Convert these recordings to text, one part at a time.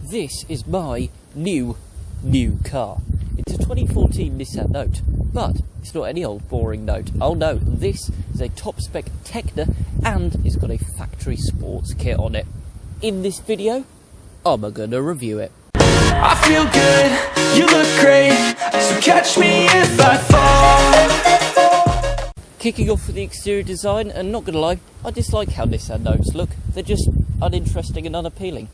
This is my new car. It's a 2014 Nissan Note, but it's not any old boring Note. Oh no, this is a top spec Tekna and it's got a factory sports kit on it. In this video, I'm gonna review it. I feel good, you look great, so catch me if I fall. Kicking off with the exterior design, and not gonna lie, I dislike how Nissan Notes look. They're just uninteresting and unappealing.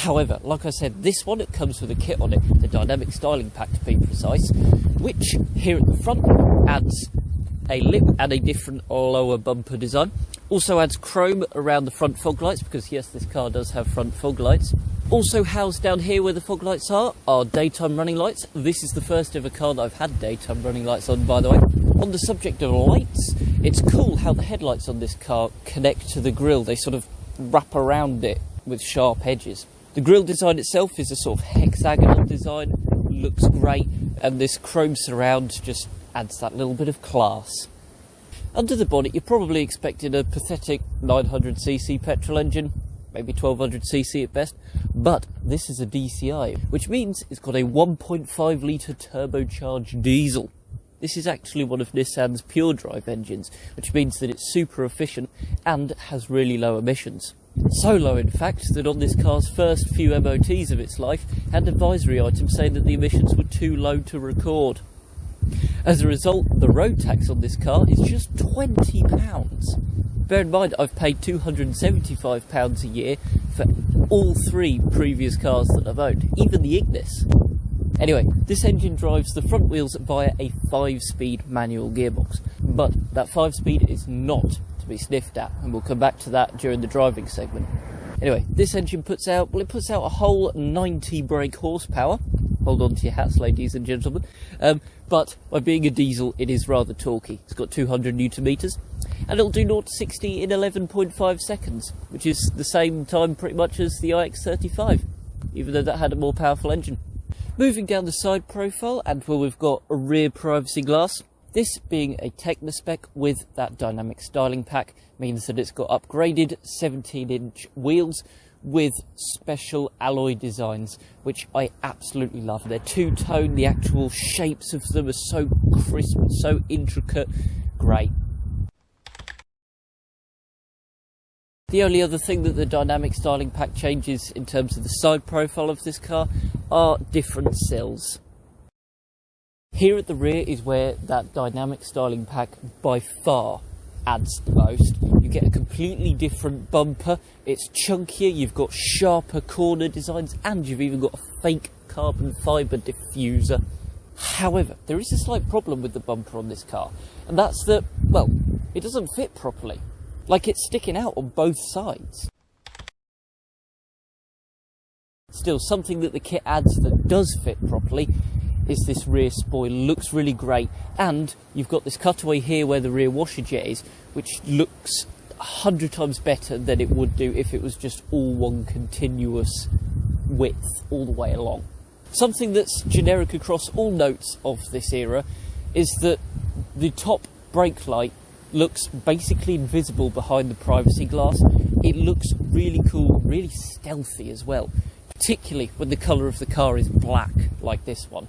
However, like I said, this one, it comes with a kit on it, the dynamic styling pack to be precise, which here at the front adds a lip and a different lower bumper design. Also adds chrome around the front fog lights, because yes, this car does have front fog lights. Also housed down here where the fog lights are daytime running lights. This is the first ever car that I've had daytime running lights on, by the way. On the subject of lights, it's cool how the headlights on this car connect to the grille. They sort of wrap around it with sharp edges. The grille design itself is a sort of hexagonal design, looks great, and this chrome surround just adds that little bit of class. Under the bonnet, you're probably expecting a pathetic 900cc petrol engine, maybe 1200cc at best, but this is a dCi, which means it's got a 1.5 litre turbocharged diesel. This is actually one of Nissan's pure drive engines, which means that it's super efficient and has really low emissions. So low, in fact, that on this car's first few MOTs of its life had advisory items saying that the emissions were too low to record. As a result, the road tax on this car is just £20. Bear in mind, I've paid £275 a year for all three previous cars that I've owned, even the Ignis. Anyway, this engine drives the front wheels via a 5-speed manual gearbox, but that 5-speed is not to be sniffed at, and we'll come back to that during the driving segment. Anyway, this engine puts out a whole 90 brake horsepower. Hold on to your hats, ladies and gentlemen. But by being a diesel, it is rather torquey. It's got 200 newton meters, and it'll do 0 to 60 in 11.5 seconds, which is the same time pretty much as the iX35, even though that had a more powerful engine. Moving down the side profile, and where we've got a rear privacy glass, this being a Tekna spec with that dynamic styling pack means that it's got upgraded 17-inch wheels with special alloy designs, which I absolutely love. They're two-tone, the actual shapes of them are so crisp, so intricate, great. The only other thing that the dynamic styling pack changes in terms of the side profile of this car are different sills. Here at the rear is where that dynamic styling pack by far adds the most. You get a completely different bumper, it's chunkier, you've got sharper corner designs, and you've even got a fake carbon fibre diffuser. However, there is a slight problem with the bumper on this car, and that's that, well, it doesn't fit properly. Like, it's sticking out on both sides. Still, something that the kit adds that does fit properly is this rear spoiler. Looks really great, and you've got this cutaway here where the rear washer jet is, which looks 100 times better than it would do if it was just all one continuous width all the way along. Something that's generic across all Notes of this era is that the top brake light looks basically invisible behind the privacy glass. It looks really cool, really stealthy as well, particularly when the colour of the car is black like this one.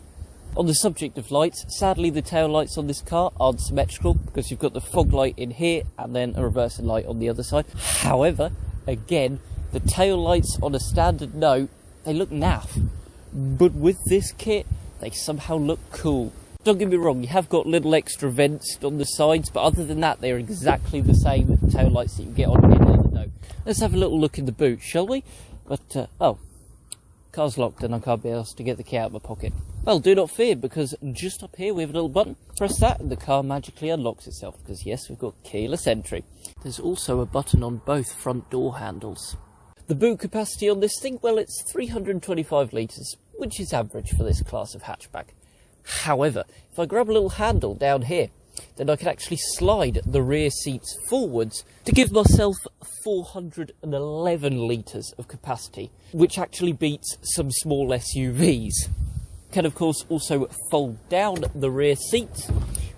On the subject of lights, sadly the tail lights on this car aren't symmetrical because you've got the fog light in here and then a reversing light on the other side. However, again, the tail lights on a standard Note, they look naff, but with this kit, they somehow look cool. Don't get me wrong, you have got little extra vents on the sides, but other than that, they're exactly the same tail lights that you get on any other Note. Let's have a little look in the boot, shall we? But, car's locked and I can't be asked to get the key out of my pocket. Well, do not fear, because just up here we have a little button. Press that and the car magically unlocks itself, because yes, we've got keyless entry. There's also a button on both front door handles. The boot capacity on this thing, well, it's 325 litres, which is average for this class of hatchback. However, if I grab a little handle down here, then I can actually slide the rear seats forwards to give myself 411 litres of capacity, which actually beats some small SUVs. Can of course also fold down the rear seats,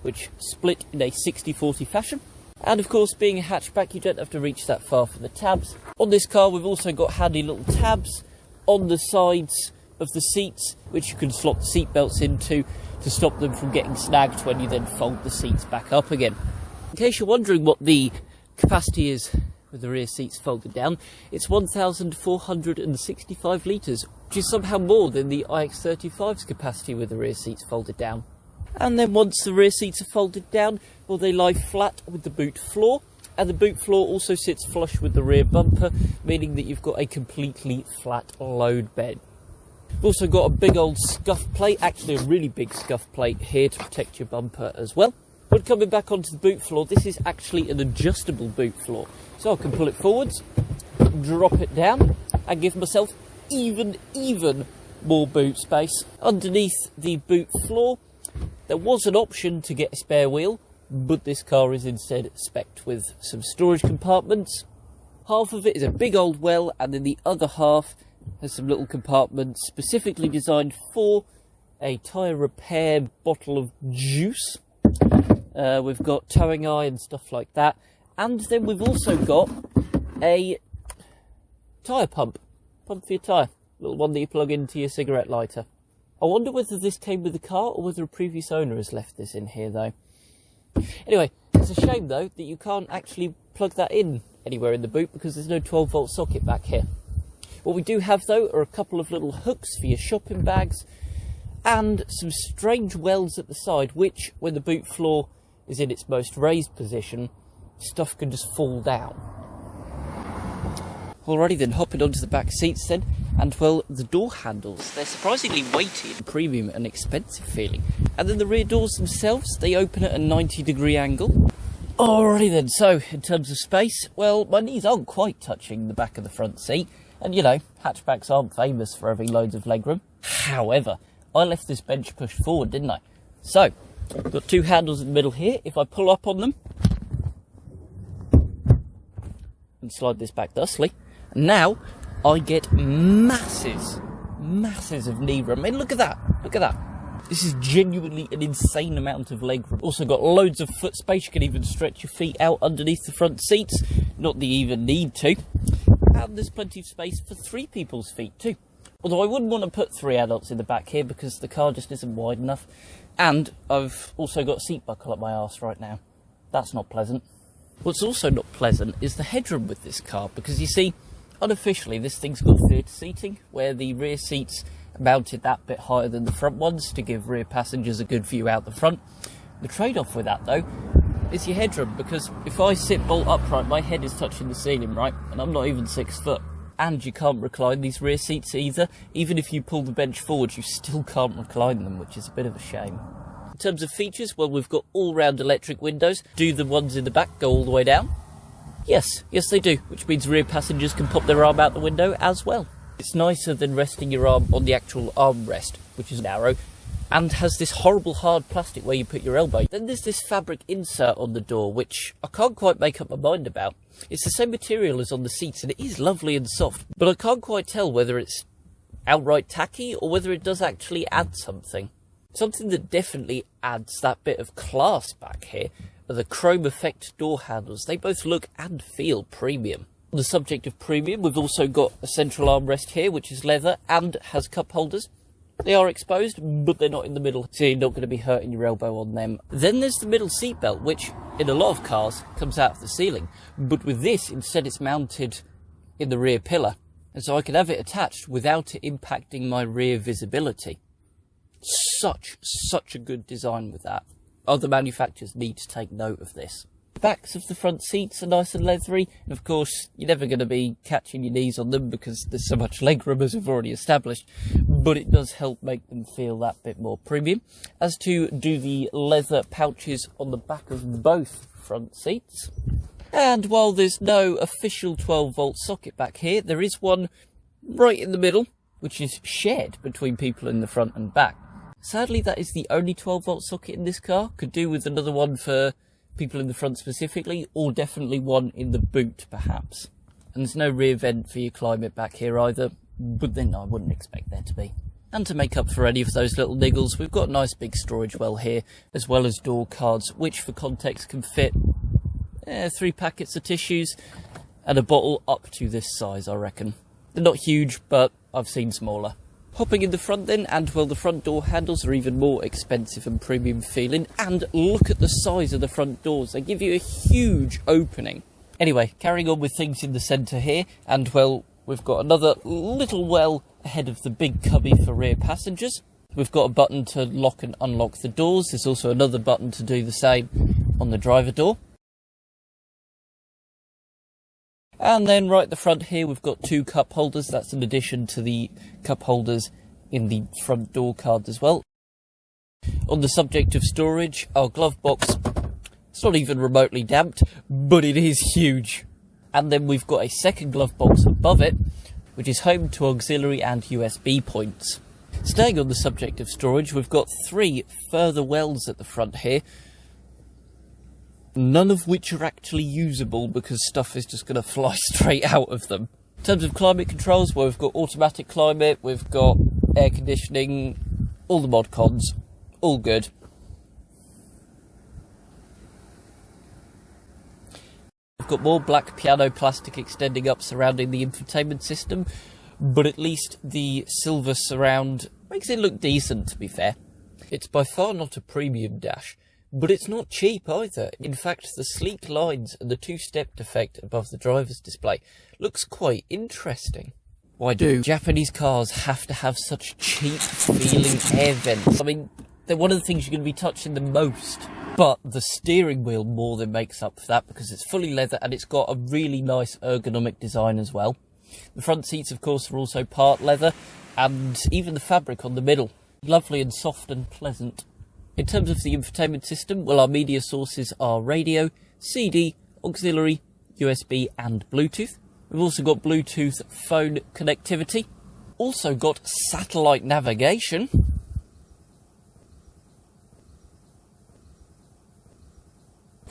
which split in a 60-40 fashion. And of course, being a hatchback, you don't have to reach that far for the tabs. On this car, we've also got handy little tabs on the sides of the seats, which you can slot the seat belts into to stop them from getting snagged when you then fold the seats back up again. In case you're wondering what the capacity is with the rear seats folded down, it's 1,465 litres, which is somehow more than the iX35's capacity with the rear seats folded down. And then once the rear seats are folded down, well, they lie flat with the boot floor, and the boot floor also sits flush with the rear bumper, meaning that you've got a completely flat load bed. We've also got a big old scuff plate, actually a really big scuff plate here to protect your bumper as well. But coming back onto the boot floor, this is actually an adjustable boot floor. So I can pull it forwards, drop it down, and give myself even more boot space. Underneath the boot floor, there was an option to get a spare wheel, but this car is instead spec'd with some storage compartments. Half of it is a big old well, and then the other half has some little compartments specifically designed for a tyre repair bottle of juice. We've got towing eye and stuff like that. And then we've also got a tyre pump for your tyre. Little one that you plug into your cigarette lighter. I wonder whether this came with the car or whether a previous owner has left this in here though. Anyway, it's a shame though that you can't actually plug that in anywhere in the boot because there's no 12 volt socket back here. What we do have though are a couple of little hooks for your shopping bags and some strange wells at the side, which when the boot floor is in its most raised position, stuff can just fall down. Alrighty then, hopping onto the back seats then, and well, the door handles, they're surprisingly weighty and premium and expensive feeling. And then the rear doors themselves, they open at a 90-degree angle. Alrighty then, so in terms of space, well, my knees aren't quite touching the back of the front seat, and you know, hatchbacks aren't famous for having loads of legroom. However, I left this bench pushed forward, didn't I? So, got two handles in the middle here. If I pull up on them and slide this back thusly, now I get masses of knee room. I mean, look at that. This is genuinely an insane amount of leg room. Also got loads of foot space. You can even stretch your feet out underneath the front seats. Not that you even need to. And there's plenty of space for three people's feet too. Although I wouldn't want to put three adults in the back here because the car just isn't wide enough. And I've also got a seat buckle up my arse right now. That's not pleasant. What's also not pleasant is the headroom with this car, because you see, unofficially this thing's got theatre seating, where the rear seats are mounted that bit higher than the front ones to give rear passengers a good view out the front. The trade-off with that though is your headroom, because if I sit bolt upright, my head is touching the ceiling, right? And I'm not even 6 foot. And you can't recline these rear seats either. Even if you pull the bench forward, you still can't recline them, which is a bit of a shame. In terms of features, well, we've got all-round electric windows. Do the ones in the back go all the way down? Yes they do, which means rear passengers can pop their arm out the window as well. It's nicer than resting your arm on the actual armrest, which is narrow, and has this horrible hard plastic where you put your elbow. Then there's this fabric insert on the door, which I can't quite make up my mind about. It's the same material as on the seats, and it is lovely and soft, but I can't quite tell whether it's outright tacky or whether it does actually add something. Something that definitely adds that bit of class back here are the chrome effect door handles. They both look and feel premium. On the subject of premium, we've also got a central armrest here, which is leather and has cup holders. They are exposed, but they're not in the middle, so you're not going to be hurting your elbow on them. Then there's the middle seat belt, which in a lot of cars comes out of the ceiling, but with this, instead it's mounted in the rear pillar, and so I can have it attached without it impacting my rear visibility. Such a good design with that. Other manufacturers need to take note of this. The backs of the front seats are nice and leathery, and of course you're never going to be catching your knees on them because there's so much legroom as we've already established, but it does help make them feel that bit more premium. As to do the leather pouches on the back of both front seats. And while there's no official 12 volt socket back here, there is one right in the middle, which is shared between people in the front and back. Sadly, that is the only 12 volt socket in this car. Could do with another one for people in the front specifically, or definitely one in the boot perhaps. And there's no rear vent for your climate back here either, but then I wouldn't expect there to be. And to make up for any of those little niggles, we've got a nice big storage well here, as well as door cards, which for context can fit 3 packets of tissues and a bottle up to this size, I reckon. They're not huge, but I've seen smaller. Hopping in the front then, and well, the front door handles are even more expensive and premium feeling, and look at the size of the front doors. They give you a huge opening. Anyway, carrying on with things in the centre here, and well, we've got another little well ahead of the big cubby for rear passengers. We've got a button to lock and unlock the doors. There's also another button to do the same on the driver door. And then right at the front here, we've got 2 cup holders. That's in addition to the cup holders in the front door card as well. On the subject of storage, our glove box, it's not even remotely damped, but it is huge. And then we've got a second glove box above it, which is home to auxiliary and USB points. Staying on the subject of storage, we've got 3 further wells at the front here, none of which are actually usable because stuff is just going to fly straight out of them. In terms of climate controls, well, we've got automatic climate, we've got air conditioning, all the mod cons, all good. We've got more black piano plastic extending up surrounding the infotainment system, but at least the silver surround makes it look decent, to be fair. It's by far not a premium dash, but it's not cheap either. In fact, the sleek lines and the 2-step effect above the driver's display looks quite interesting. Why do Japanese cars have to have such cheap feeling air vents? I mean, they're one of the things you're going to be touching the most. But the steering wheel more than makes up for that because it's fully leather and it's got a really nice ergonomic design as well. The front seats, of course, are also part leather, and even the fabric on the middle. Lovely and soft and pleasant. In terms of the infotainment system, well, our media sources are radio, CD, auxiliary, USB and Bluetooth. We've also got Bluetooth phone connectivity. Also got satellite navigation.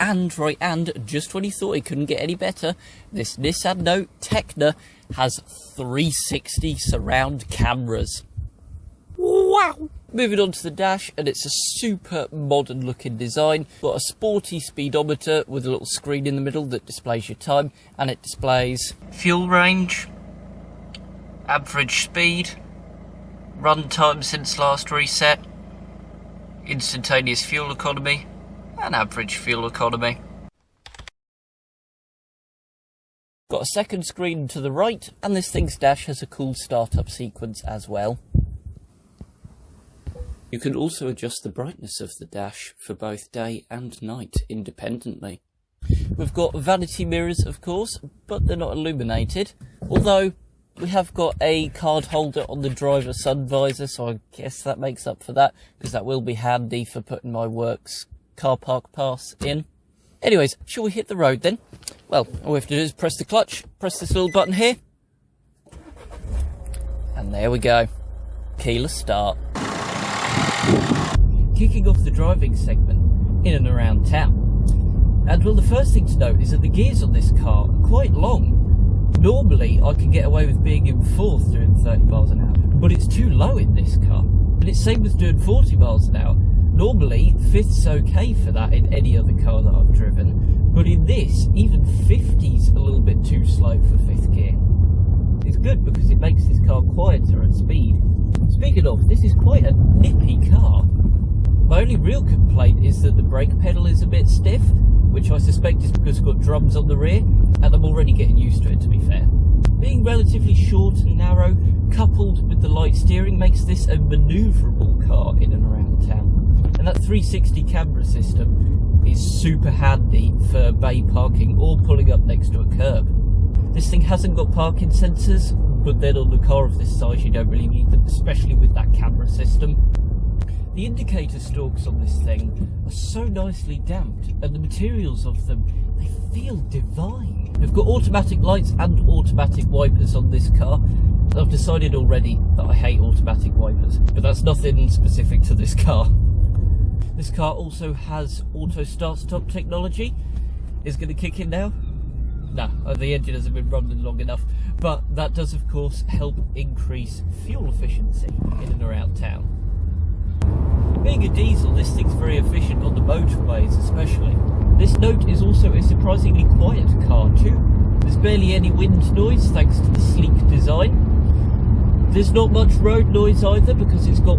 And just when you thought it couldn't get any better, this Nissan Note Tekna has 360 surround cameras. Wow! Moving on to the dash, and it's a super modern looking design. Got a sporty speedometer with a little screen in the middle that displays your time, and it displays fuel range, average speed, run time since last reset, instantaneous fuel economy, and average fuel economy. Got a second screen to the right, and this thing's dash has a cool startup sequence as well. You can also adjust the brightness of the dash for both day and night independently. We've got vanity mirrors, of course, but they're not illuminated, although we have got a card holder on the driver sun visor, so I guess that makes up for that, because that will be handy for putting my works car park pass in. Anyways, shall we hit the road then? Well, all we have to do is press the clutch, press this little button here, and there we go. Keyless start. Kicking off the driving segment in and around town. And well, the first thing to note is that the gears on this car are quite long. Normally I can get away with being in 4th doing 30 miles an hour, but it's too low in this car. And it's same with doing 40 miles an hour. Normally 5th's okay for that in any other car that I've driven, but in this, even 50's a little bit too slow for 5th gear. It's good because it makes this car quieter at speed. Speaking of, this is quite a nippy car. My only real complaint is that the brake pedal is a bit stiff, which I suspect is because it's got drums on the rear, and I'm already getting used to it, to be fair. Being relatively short and narrow, coupled with the light steering, makes this a manoeuvrable car in and around town. And that 360 camera system is super handy for bay parking or pulling up next to a curb. This thing hasn't got parking sensors, but then on a car of this size you don't really need them, especially with that camera system. The indicator stalks on this thing are so nicely damped, and the materials of them, they feel divine. We've got automatic lights and automatic wipers on this car. I've decided already that I hate automatic wipers, but that's nothing specific to this car. This car also has auto start-stop technology. Is going to kick in now? No, the engine hasn't been running long enough, but that does of course help increase fuel efficiency in and around town. Being a diesel, this thing's very efficient on the motorways especially. This Note is also a surprisingly quiet car too. There's barely any wind noise thanks to the sleek design. There's not much road noise either because it's got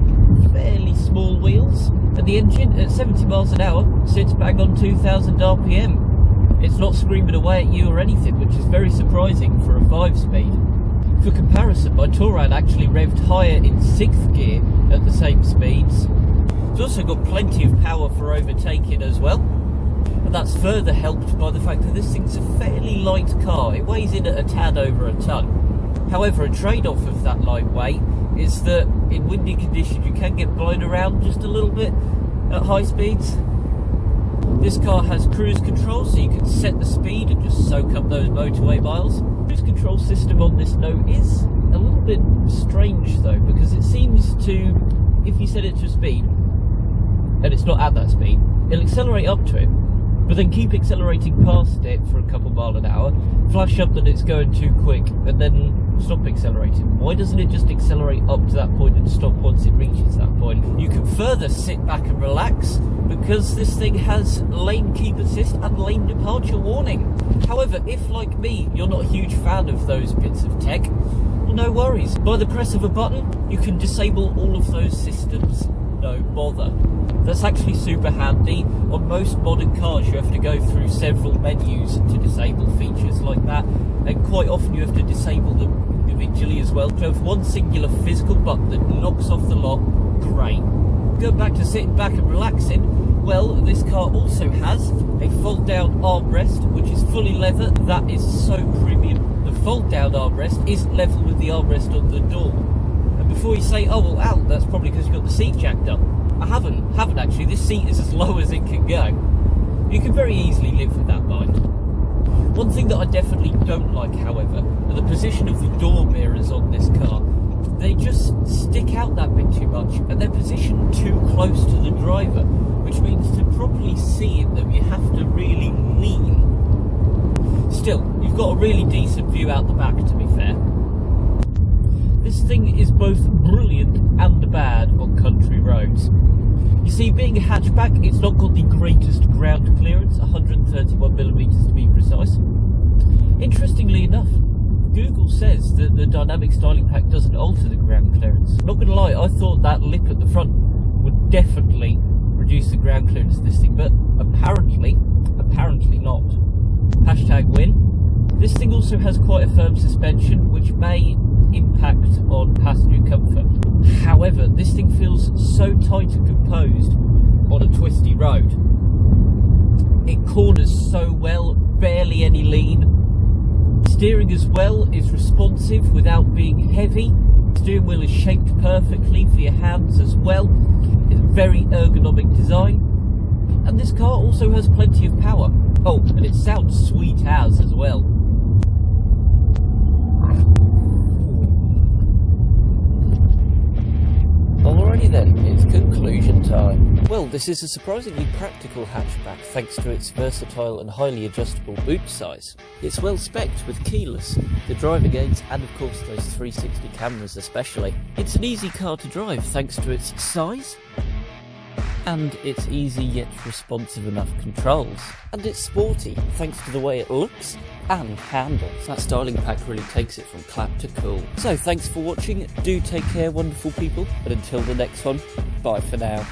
fairly small wheels, and the engine at 70 miles an hour sits bang on 2000 RPM. It's not screaming away at you or anything, which is very surprising for a 5-speed. For comparison, my Touran actually revved higher in 6th gear at the same speeds. It's also got plenty of power for overtaking as well, and that's further helped by the fact that this thing's a fairly light car. It weighs in at a tad over a tonne. However, a trade-off of that light weight is that in windy conditions you can get blown around just a little bit at high speeds. This car has cruise control, so you can set the speed and just soak up those motorway miles. The cruise control system on this Note is a little bit strange though, because it seems to, if you set it to speed, and it's not at that speed, it'll accelerate up to it, but then keep accelerating past it for a couple mile an hour, flash up that it's going too quick, and then stop accelerating. Why doesn't it just accelerate up to that point and stop once it reaches that point? You can further sit back and relax because this thing has lane keep assist and lane departure warning. However, if like me, you're not a huge fan of those bits of tech, well, no worries. By the press of a button, you can disable all of those systems. No bother. That's actually super handy. On most modern cars you have to go through several menus to disable features like that, and quite often you have to disable them individually as well. So if one singular physical button that knocks off the lot, great. Go back to sitting back and relaxing. Well, this car also has a fold down armrest which is fully leather. That is so premium. The fold down armrest isn't level with the armrest on the door. And before you say, oh well Al, that's probably because you've got the seat jacked up. I haven't actually. This seat is as low as it can go. You can very easily live with that mind. One thing that I definitely don't like, however, are the position of the door mirrors on this car. They just stick out that bit too much, and they're positioned too close to the driver, which means to properly see in them you have to really lean. Still, you've got a really decent view out the back, to be fair. This thing is both brilliant and bad on country roads. You see, being a hatchback, it's not got the greatest ground clearance, 131mm to be precise. Interestingly enough, Google says that the dynamic styling pack doesn't alter the ground clearance. Not gonna lie, I thought that lip at the front would definitely reduce the ground clearance of this thing, but apparently not. Hashtag win. This thing also has quite a firm suspension, which may impact on passenger comfort. However, this thing feels so tight and composed on a twisty road. It corners so well, barely any lean. Steering as well is responsive without being heavy. Steering wheel is shaped perfectly for your hands as well. It's a very ergonomic design. And this car also has plenty of power. Oh, and it sounds sweet as well. Alrighty then, it's conclusion time. Well, this is a surprisingly practical hatchback thanks to its versatile and highly adjustable boot size. It's well specced with keyless, the driving aids, and of course those 360 cameras especially. It's an easy car to drive thanks to its size, and its easy yet responsive enough controls. And it's sporty thanks to the way it looks and handles. That styling pack really takes it from clap to cool. So thanks for watching, do take care wonderful people, and until the next one, bye for now.